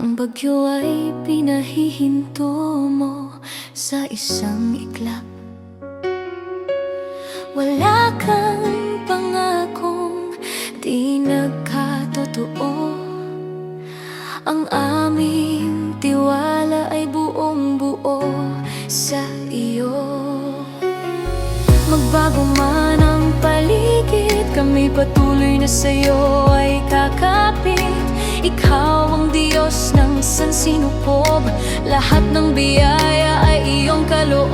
Ang bagyo ay pinahihinto mo sa isang iglap. Wala kang pangakong di nagkatotoo. Ang aming tiwala ay buong buo sa iyo. Magbago man ang paligid, kami patuloy na sa'yo ay kakapit. Ikaw ang Diyos ng sansinukob, lahat ng biyaya ay iyong kaloob.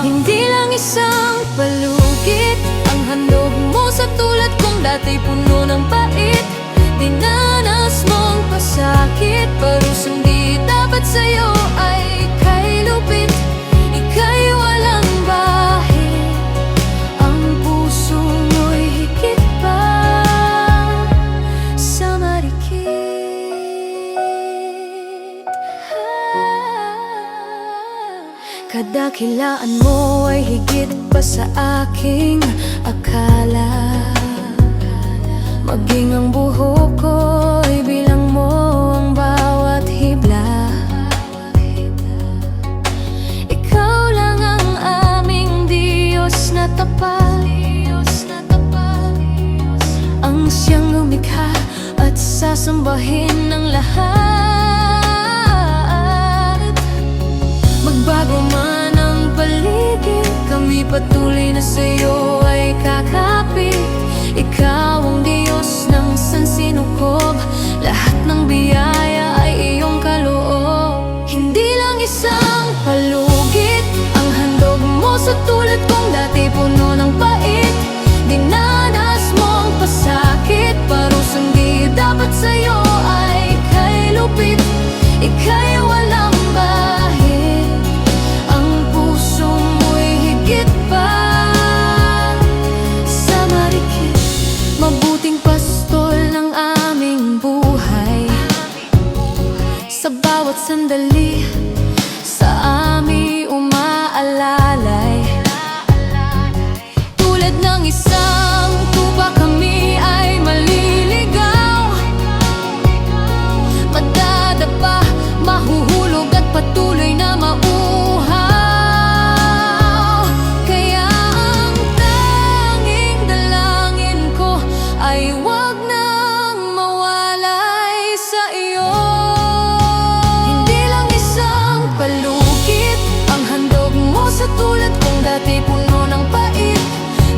Hindi lang isang palugit ang handog mo sa tulad kong dati puno ng pait. Dinanas mong pasakit, parusang di dapat sa'yo ay kay lupit. Ika'y walang bahid, ang puso mo'y higit pa sa marikit. Kadakilaan mo ay higit pa sa aking akala. Maging ang buhok ko'y bilang mo ang bawat hibla. Ikaw lang ang aming Diyos na tapat, ang siyang lumikha at sasambahin ng lahat. Magbago man ang paligid, kami patuloy na sa'yo ay kakapit. Ikaw ang Diyos ng sansinukob, lahat ng biyaya ay iyong kaloob. Hindi lang isang palugit ang handog mo sa tulad kong dati puno ng pait. Dinanas mo ang pasakit, parusang di dapat sa'yo ay kay lupit. Ika'y walang bahid, ang puso mo'y higit pa sa marikit. Mabuting pastol ng aming buhay, sa bawat sandali sa aming umaalalay. Tulad ng isang tupa kami ay maliligaw, madadapa, mahuhulog at patuloy na mauhaw. Kaya ang tanging dalangin ko ay wag nang mawalay sa iyo. Hindi lang isang palugit ang handog mo sa tulad kong dati puno ng pait.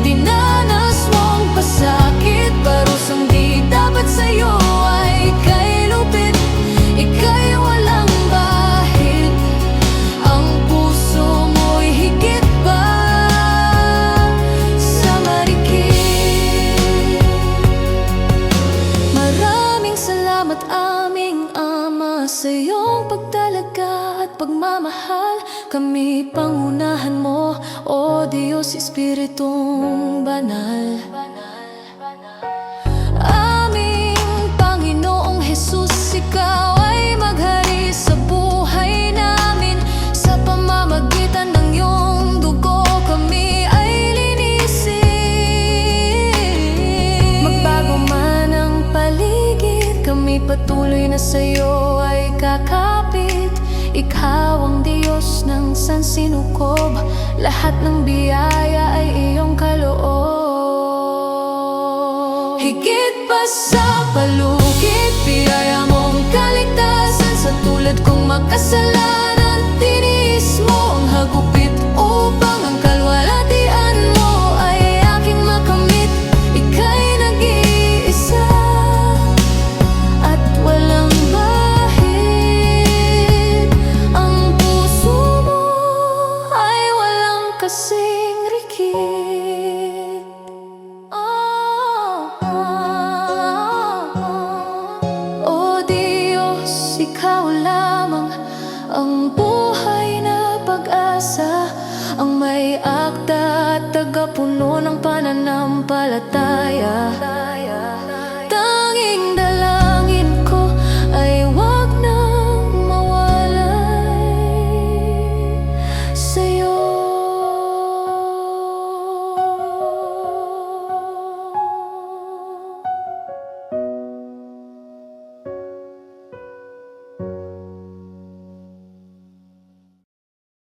Dinanas mo ang pasakit, parusang di dapat sa'yo ay kay lupit. Ika'y walang bahid, ang puso mo'y higit pa sa marikit. Maraming salamat aming Ama sa iyong pagtalaga at pagmamahal. Kami pangunahan mo, O Diyos Espiritong Banal. Aming Panginoong Jesus, ikaw ay maghari sa buhay namin. Sa pamamagitan ng iyong dugo kami ay linisin. Magbago man ang paligid, kami patuloy na sa'yo ay kakapit. Ikaw ang Diyos ng sansinukob, lahat ng biyaya ay iyong kaloob. Higit pa sa palugit, biyaya mong kaligtasan. Sa tulad kong makasalanan, tiniis mo ang hagupit upang ang kalwalhatian mo ay aking makamit. Ika'y nag-iisa at walang bahid, ang puso mo ay walang kasing rikit. O Diyos, ikaw lamang ang buhay na pag-asa, ang may akda at tagapuno ng pananampalataya.